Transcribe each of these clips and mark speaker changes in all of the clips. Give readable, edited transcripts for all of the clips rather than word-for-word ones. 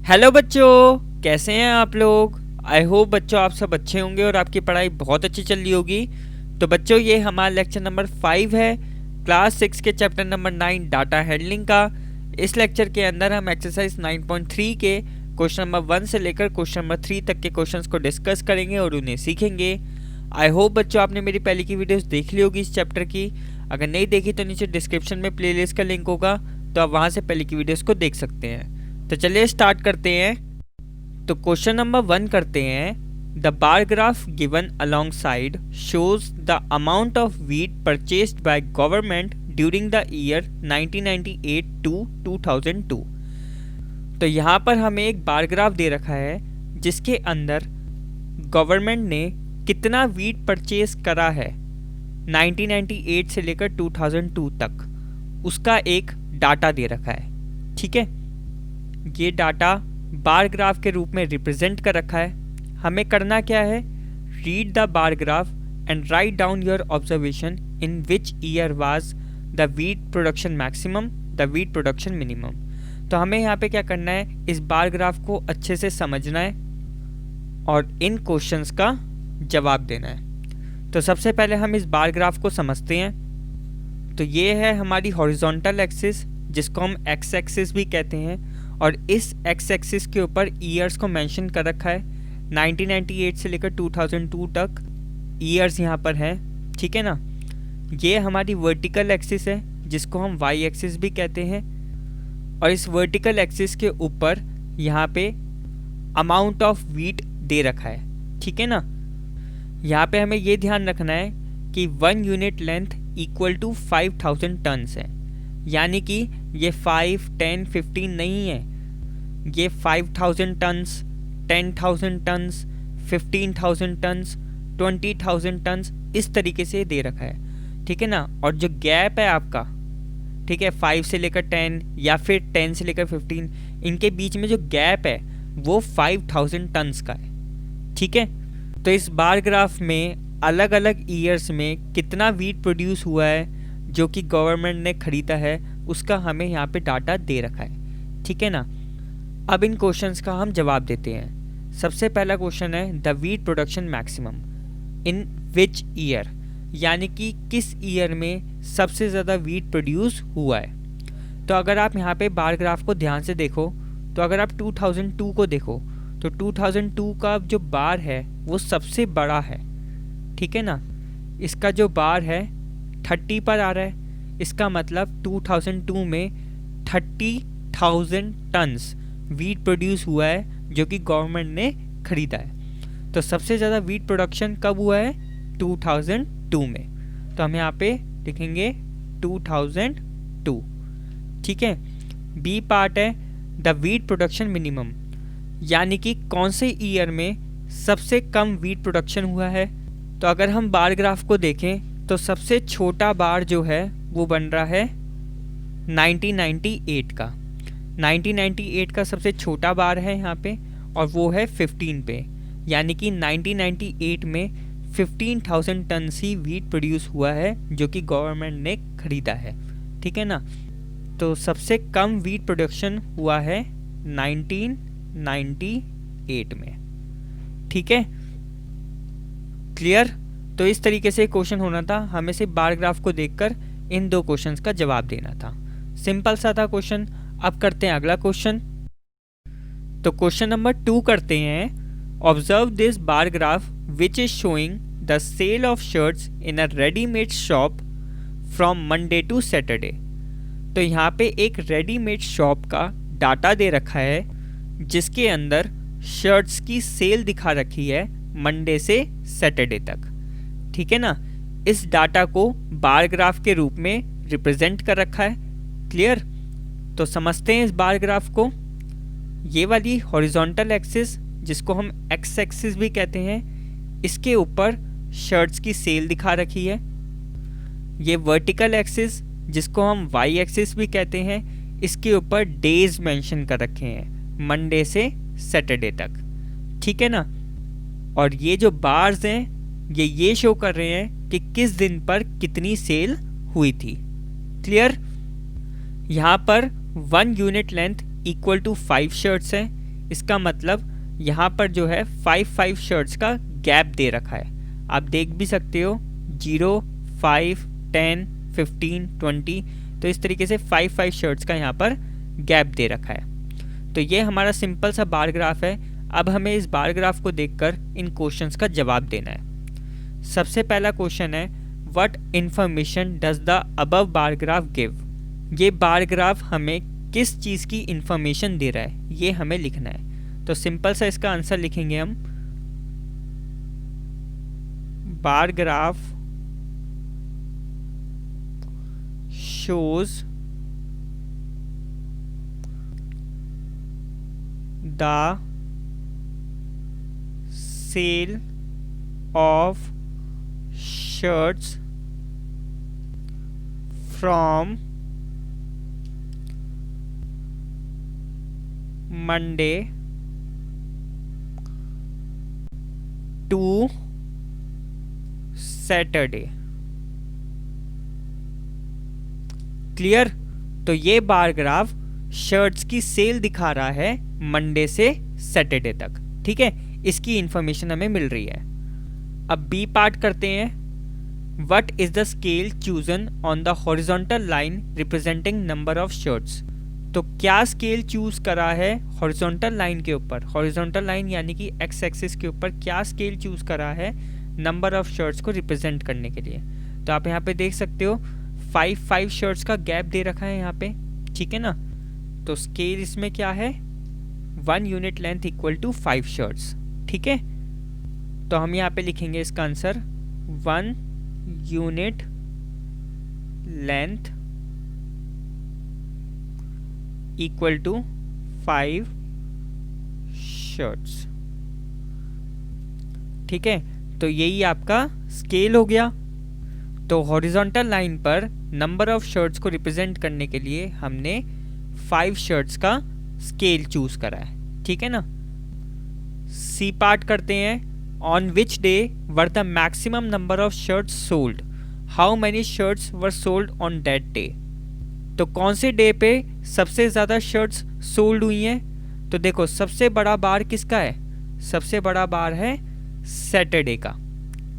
Speaker 1: Hello बच्चों, कैसे हैं आप लोग। आई होप बच्चों आप सब अच्छे होंगे और आपकी पढ़ाई बहुत अच्छी चल रही होगी। तो बच्चों ये हमारा लेक्चर नंबर 5 है, क्लास 6 के चैप्टर नंबर 9 डाटा हैंडलिंग का। इस लेक्चर के अंदर हम एक्सरसाइज 9.3 के क्वेश्चन नंबर 1 से लेकर क्वेश्चन नंबर 3 तक के क्वेश्चंस को डिस्कस करेंगे और उन्हें सीखेंगे। आई होप बच्चों आपने मेरी पहले की वीडियोस देख ली होगी इस चैप्टर की। अगर नहीं देखी तो नीचे डिस्क्रिप्शन में प्लेलिस्ट का लिंक होगा, तो आप वहाँ से पहले की वीडियोस को देख सकते हैं। तो चलिए स्टार्ट करते हैं। तो क्वेश्चन नंबर 1 करते हैं। The bar graph given alongside shows the amount of wheat purchased by government during the year 1998 to 2002। तो यहाँ पर हमें एक बार ग्राफ दे रखा है जिसके अंदर गवर्नमेंट ने कितना वीट परचेज करा है 1998 से लेकर 2002 तक, उसका एक डाटा दे रखा है। ठीक है, ये डाटा बार ग्राफ के रूप में रिप्रेजेंट कर रखा है। हमें करना क्या है, read the bar graph and write down your observation in which year was the wheat production maximum, the wheat production minimum. तो हमें यहाँ पे क्या करना है, इस बार ग्राफ को अच्छे से समझना है और इन क्वेश्चंस का जवाब देना है। तो सबसे पहले हम इस बार ग्राफ को समझते हैं। तो ये है हमारी हॉरिजॉन्टल एक्सिस जिसको हम एक्स एक्सिस भी कहते हैं, और इस एक्स एक्सिस के ऊपर ईयर्स को मेंशन कर रखा है। 1998 से लेकर 2002 तक ईयर्स यहाँ पर हैं। ठीक है ना। ये हमारी वर्टिकल एक्सिस है जिसको हम वाई एक्सिस भी कहते हैं, और इस वर्टिकल एक्सिस के ऊपर यहाँ पे अमाउंट ऑफ वीट दे रखा है। ठीक है ना। यहाँ पे हमें ये ध्यान रखना है कि 1 unit length equal to 5000 tons है, यानी कि ये 5, 10, 15 नहीं है, ये 5000 टन्स, 10,000 टन्स, 15,000 टन्स, 20,000 टन्स इस तरीके से दे रखा है। ठीक है ना। और जो गैप है आपका, ठीक है, 5 से लेकर 10 या फिर 10 से लेकर 15, इनके बीच में जो गैप है वो 5000 टन्स का है। ठीक है। तो इस बार ग्राफ में अलग अलग ईयर्स में कितना वीट प्रोड्यूस हुआ है जो कि गवर्नमेंट ने खरीदा है, उसका हमें यहाँ पे डाटा दे रखा है। ठीक है ना। अब इन क्वेश्चंस का हम जवाब देते हैं। सबसे पहला क्वेश्चन है the wheat production maximum in which year, यानी कि किस ईयर में सबसे ज़्यादा वीट प्रोड्यूस हुआ है। तो अगर आप यहाँ पे बार ग्राफ को ध्यान से देखो, तो अगर आप 2002 को देखो तो 2002 का जो बार है वो सबसे बड़ा है। ठीक है ना। इसका जो बार है 30 पर आ रहा है। इसका मतलब 2002 में 30,000 टन्स वीट प्रोड्यूस हुआ है जो कि गवर्नमेंट ने खरीदा है। तो सबसे ज़्यादा वीट प्रोडक्शन कब हुआ है, 2002 में। तो हम यहाँ पे लिखेंगे 2002। ठीक है। बी पार्ट है द वीट प्रोडक्शन मिनिमम, यानी कि कौन से ईयर में सबसे कम वीट प्रोडक्शन हुआ है। तो अगर हम बार ग्राफ को देखें तो सबसे छोटा बार जो है वो बन रहा है 1998 का। 1998 का सबसे छोटा बार है यहाँ पे, और वो है 15 पे, यानी कि 1998 में 15,000 टन ही वीट प्रोड्यूस हुआ है जो कि गवर्नमेंट ने खरीदा है। ठीक है ना। तो सबसे कम वीट प्रोडक्शन हुआ है 1998 में। ठीक है, क्लियर। तो इस तरीके से क्वेश्चन होना था, हमें सिर्फ बार ग्राफ को देखकर इन दो क्वेश्चंस का जवाब देना था। सिंपल सा था क्वेश्चन। अब करते हैं अगला क्वेश्चन। तो क्वेश्चन नंबर 2 करते हैं। Observe this bar graph which is showing the sale of shirts in a readymade shop from Monday to Saturday. तो यहाँ पे एक रेडीमेड शॉप का डाटा दे रखा है जिसके अंदर शर्ट्स की सेल दिखा रखी है मंडे से सैटरडे तक। ठीक है ना। इस डाटा को बार ग्राफ के रूप में रिप्रेजेंट कर रखा है। क्लियर। तो समझते हैं इस बार ग्राफ को। ये वाली हॉरिजॉन्टल एक्सिस जिसको हम एक्स एक्सिस भी कहते हैं, इसके ऊपर शर्ट्स की सेल दिखा रखी है। ये वर्टिकल एक्सिस जिसको हम वाई एक्सिस भी कहते हैं, इसके ऊपर डेज मेंशन कर रखे हैं मंडे से सैटरडे तक। ठीक है ना। और ये जो बार्स हैं ये शो कर रहे हैं कि किस दिन पर कितनी सेल हुई थी। क्लियर। यहाँ पर 1 unit length equal to 5 shirts हैं, इसका मतलब यहाँ पर जो है 5 शर्ट्स का गैप दे रखा है। आप देख भी सकते हो 0, 5, 10, 15, 20, तो इस तरीके से 5 शर्ट्स का यहाँ पर गैप दे रखा है। तो ये हमारा सिंपल सा बार ग्राफ है। अब हमें इस बार ग्राफ को देखकर इन क्वेश्चंस का जवाब देना है। सबसे पहला क्वेश्चन है what information does the above bar graph give. ये बार ग्राफ हमें किस चीज़ की इंफॉर्मेशन दे रहा है, ये हमें लिखना है। तो सिंपल सा इसका आंसर लिखेंगे हम, bar graph shows the sale of shirts from Monday to Saturday। Clear? तो ये बार ग्राफ शर्ट्स की सेल दिखा रहा है मंडे से सैटरडे तक। ठीक है, इसकी इंफॉर्मेशन हमें मिल रही है। अब बी पार्ट करते हैं। What is the scale chosen on the horizontal line representing number of shirts? तो क्या स्केल चूज करा है हॉरिजॉन्टल लाइन के ऊपर, हॉरिजॉन्टल लाइन यानी कि एक्स एक्सिस के ऊपर क्या स्केल चूज करा है नंबर ऑफ शर्ट्स को रिप्रेजेंट करने के लिए। तो आप यहाँ पे देख सकते हो 5 शर्ट्स का गैप दे रखा है यहाँ पे, ठीक है ना। तो स्केल इसमें क्या है, 1 unit length equal to 5 shirts. ठीक है, तो हम यहाँ पे लिखेंगे इसका answer 1 unit length equal to 5 shirts. ठीक है, तो यही आपका स्केल हो गया। तो हॉरिजॉन्टल लाइन पर नंबर ऑफ शर्ट्स को रिप्रेजेंट करने के लिए हमने 5 शर्ट्स का स्केल चूज करा है। ठीक है ना। सी पार्ट करते हैं। On which day were the maximum number of shirts sold, how many shirts were sold on that day. तो कौन से डे पे सबसे ज़्यादा शर्ट्स सोल्ड हुई हैं। तो देखो सबसे बड़ा बार किसका है, सबसे बड़ा बार है सैटरडे का।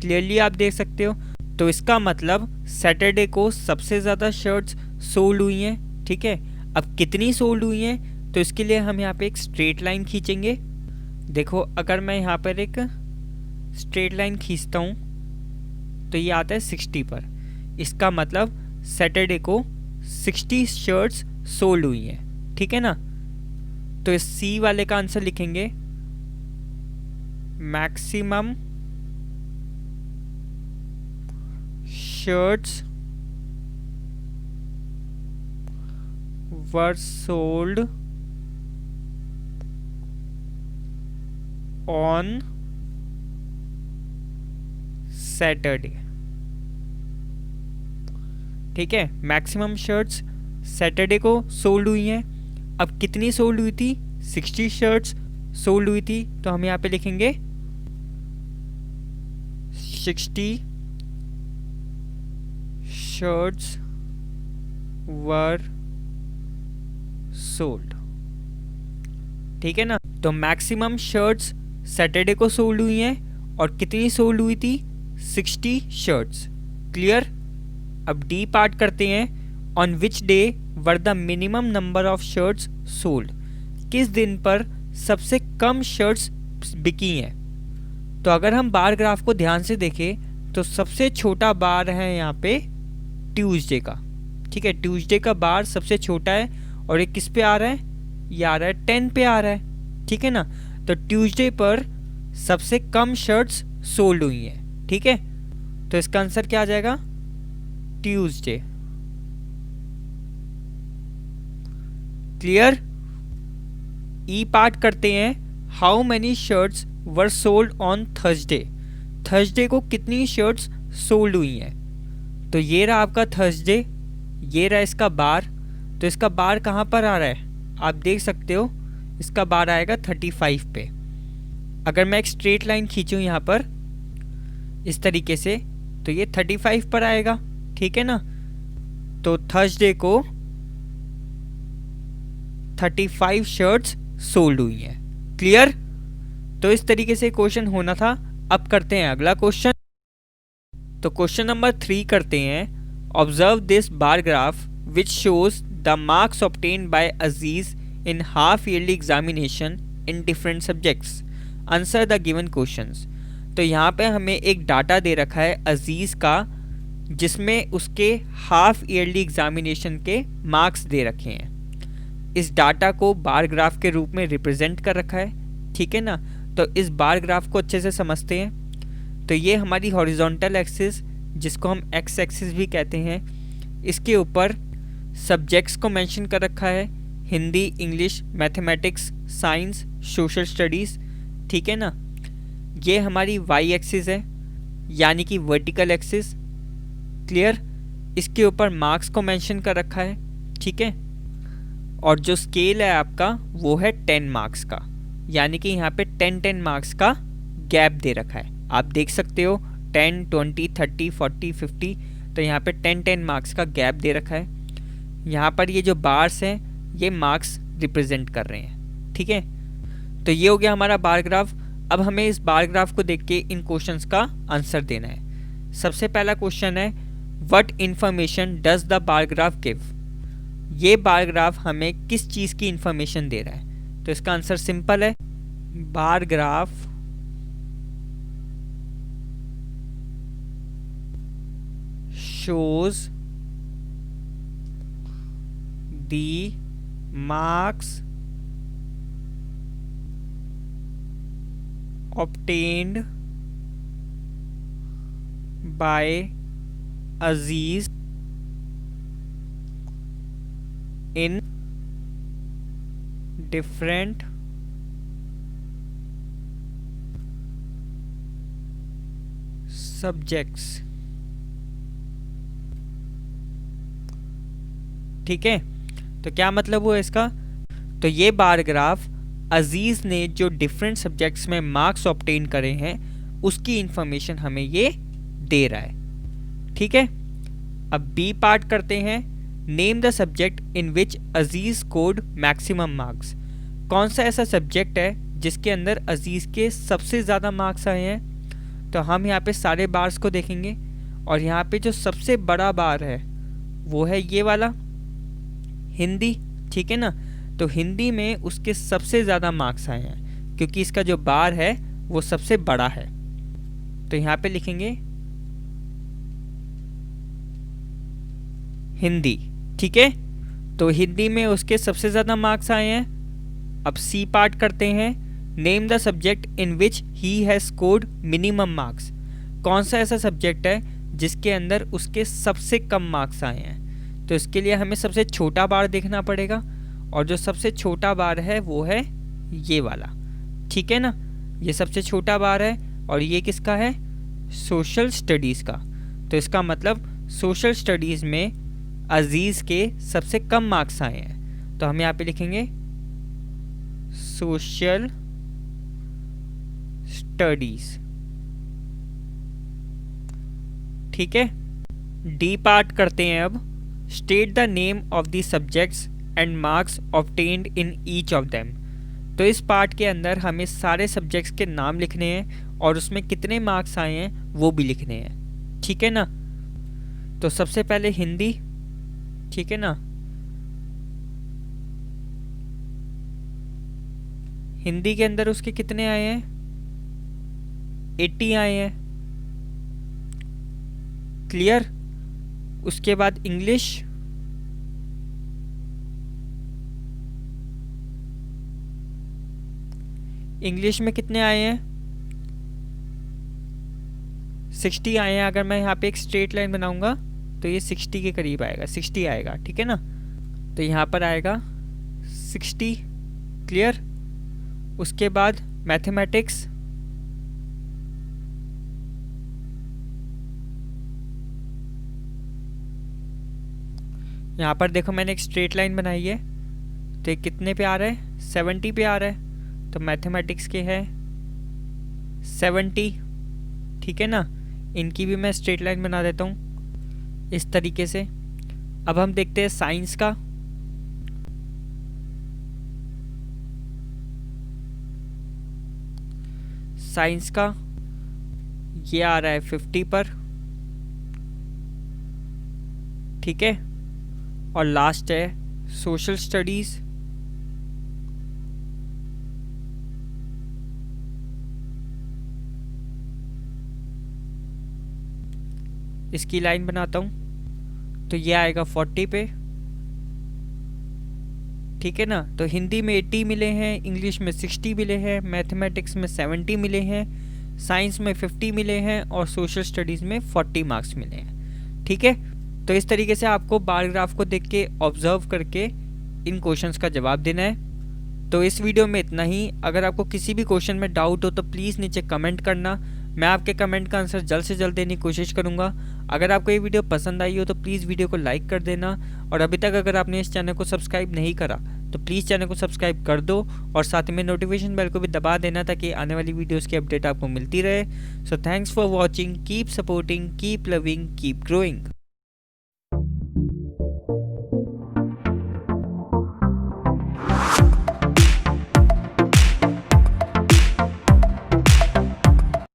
Speaker 1: क्लियरली आप देख सकते हो। तो इसका मतलब सैटरडे को सबसे ज़्यादा शर्ट्स सोल्ड हुई हैं। ठीक है, अब कितनी सोल्ड हुई हैं, तो इसके लिए हम यहाँ पे एक स्ट्रेट लाइन खींचेंगे। देखो अगर मैं यहाँ पर एक स्ट्रेट लाइन खींचता हूँ तो ये आता है 60 पर। इसका मतलब सैटरडे को 60 शर्ट्स सोल्ड हुई हैं। ठीक है ना। तो इस सी वाले का आंसर लिखेंगे maximum shirts were sold on Saturday. ठीक है, मैक्सिमम शर्ट्स सैटरडे को सोल्ड हुई हैं। अब कितनी सोल्ड हुई थी, 60 शर्ट्स सोल्ड हुई थी। तो हम यहाँ पे लिखेंगे 60 शर्ट्स वर सोल्ड। ठीक है ना। तो मैक्सिमम शर्ट्स सैटरडे को सोल्ड हुई हैं और कितनी सोल्ड हुई थी, 60 शर्ट्स। क्लियर। अब डी पार्ट करते हैं। On which day were the minimum number of shirts sold, किस दिन पर सबसे कम शर्ट्स बिकी हैं। तो अगर हम बार ग्राफ को ध्यान से देखें तो सबसे छोटा बार है यहाँ पे ट्यूसडे का। ठीक है, ट्यूसडे का बार सबसे छोटा है और ये किस पे आ रहा है, ये आ रहा है 10 पे आ रहा है। ठीक है ना। तो ट्यूसडे पर सबसे कम शर्ट्स सोल्ड हुई हैं। ठीक है, तो इसका आंसर क्या आ जाएगा, ट्यूसडे। क्लियर। ई पार्ट करते हैं। How many shirts were sold on Thursday, Thursday को कितनी शर्ट्स सोल्ड हुई हैं। तो ये रहा आपका थर्सडे, ये रहा इसका बार। तो इसका बार कहाँ पर आ रहा है, आप देख सकते हो इसका बार आएगा 35 पे। अगर मैं एक स्ट्रेट लाइन खींचूं यहाँ पर इस तरीके से तो ये 35 पर आएगा। ठीक है ना। तो थर्सडे को 35 शर्ट्स सोल्ड हुई हैं। क्लियर? तो इस तरीके से क्वेश्चन होना था। अब करते हैं अगला क्वेश्चन। तो क्वेश्चन नंबर 3 करते हैं। Observe this bar graph which shows the marks obtained by Aziz in half yearly examination in different subjects, answer the given questions. तो यहाँ पे हमें एक डाटा दे रखा है अजीज़ का, जिसमें उसके हाफ ईयरली एग्जामिनेशन के मार्क्स दे रखे हैं। इस डाटा को बार ग्राफ के रूप में रिप्रेजेंट कर रखा है, ठीक है ना। तो इस बार ग्राफ को अच्छे से समझते हैं। तो ये हमारी हॉरिजॉन्टल एक्सिस, जिसको हम एक्स एक्सिस भी कहते हैं, इसके ऊपर सब्जेक्ट्स को मेंशन कर रखा है, Hindi, English, mathematics, science, social studies, ठीक है ना। ये हमारी वाई एक्सिस है, यानी कि वर्टिकल एक्सिस। क्लियर? इसके ऊपर मार्क्स को मेंशन कर रखा है, ठीक है। और जो स्केल है आपका वो है 10 मार्क्स का, यानी कि यहाँ पे 10 मार्क्स का गैप दे रखा है। आप देख सकते हो 10, 20, 30, 40, 50, तो यहाँ पे 10 मार्क्स का गैप दे रखा है। यहाँ पर ये जो बार्स हैं ये मार्क्स रिप्रेजेंट कर रहे हैं, ठीक है। तो ये हो गया हमारा बार ग्राफ। अब हमें इस बार ग्राफ को देख के इन क्वेश्चंस का आंसर देना है। सबसे पहला क्वेश्चन है, what information does the bar graph give? ये बार ग्राफ हमें किस चीज़ की इंफॉर्मेशन दे रहा है? तो इसका आंसर सिंपल है, bar graph shows the marks obtained by Aziz in different subjects। ठीक है, तो क्या मतलब हुआ इसका? तो ये बार ग्राफ अजीज़ ने जो डिफरेंट सब्जेक्ट्स में मार्क्स ऑब्टेन करे हैं उसकी इंफॉर्मेशन हमें ये दे रहा है, ठीक है। अब बी पार्ट करते हैं। Name the subject in which Aziz scored maximum marks. कौन सा ऐसा सब्जेक्ट है जिसके अंदर अजीज़ के सबसे ज़्यादा मार्क्स आए हैं? तो हम यहाँ पे सारे बार्स को देखेंगे और यहाँ पे जो सबसे बड़ा बार है वो है ये वाला, हिंदी, ठीक है ना। तो हिंदी में उसके सबसे ज़्यादा मार्क्स आए हैं क्योंकि इसका जो बार है वो सबसे बड़ा है। तो यहाँ पे लिखेंगे हिंदी, ठीक है। तो हिंदी में उसके सबसे ज़्यादा मार्क्स आए हैं। अब सी पार्ट करते हैं। Name the subject in which he has scored minimum marks. कौन सा ऐसा सब्जेक्ट है जिसके अंदर उसके सबसे कम मार्क्स आए हैं? तो इसके लिए हमें सबसे छोटा बार देखना पड़ेगा और जो सबसे छोटा बार है वो है ये वाला, ठीक है ना। ये सबसे छोटा बार है और ये किसका है? सोशल स्टडीज़ का। तो इसका मतलब सोशल स्टडीज़ में अजीज़ के सबसे कम मार्क्स आए हैं। तो हम यहाँ पे लिखेंगे सोशल स्टडीज़, ठीक है। डी पार्ट करते हैं अब। State the name of the subjects and marks obtained in each of them. तो इस पार्ट के अंदर हमें सारे सब्जेक्ट्स के नाम लिखने हैं और उसमें कितने मार्क्स आए हैं वो भी लिखने हैं, ठीक है ना। तो सबसे पहले हिंदी, ठीक है ना। हिंदी के अंदर उसके कितने आए हैं? 80 आए हैं, क्लियर। उसके बाद इंग्लिश, इंग्लिश में कितने आए हैं? 60 आए हैं। अगर मैं यहाँ पे एक स्ट्रेट लाइन बनाऊंगा तो ये 60 के करीब आएगा, 60 आएगा, ठीक है ना। तो यहाँ पर आएगा 60, क्लियर। उसके बाद मैथमेटिक्स, यहाँ पर देखो मैंने एक स्ट्रेट लाइन बनाई है तो ये कितने पे आ रहा है? 70 पे आ रहा है। तो मैथमेटिक्स के है 70, ठीक है ना। इनकी भी मैं स्ट्रेट लाइन बना देता हूँ इस तरीके से। अब हम देखते हैं साइंस का। साइंस का ये आ रहा है 50 पर, ठीक है। और लास्ट है सोशल स्टडीज़, इसकी लाइन बनाता हूँ तो ये आएगा 40 पे, ठीक है ना। तो हिंदी में 80 मिले हैं, इंग्लिश में 60 मिले हैं, मैथमेटिक्स में 70 मिले हैं, साइंस में 50 मिले हैं और सोशल स्टडीज़ में 40 मार्क्स मिले हैं, ठीक है। तो इस तरीके से आपको बार ग्राफ को देख के ऑब्जर्व करके इन क्वेश्चंस का जवाब देना है। तो इस वीडियो में इतना ही। अगर आपको किसी भी क्वेश्चन में डाउट हो तो प्लीज़ नीचे कमेंट करना, मैं आपके कमेंट का आंसर जल्द से जल्द देने की कोशिश करूंगा। अगर आपको ये वीडियो पसंद आई हो तो प्लीज़ वीडियो को लाइक कर देना, और अभी तक अगर आपने इस चैनल को सब्सक्राइब नहीं करा तो प्लीज़ चैनल को सब्सक्राइब कर दो और साथ में नोटिफिकेशन बेल को भी दबा देना ताकि आने वाली वीडियोज़ की अपडेट आपको मिलती रहे। So thanks for watching, keep supporting, keep loving, keep growing.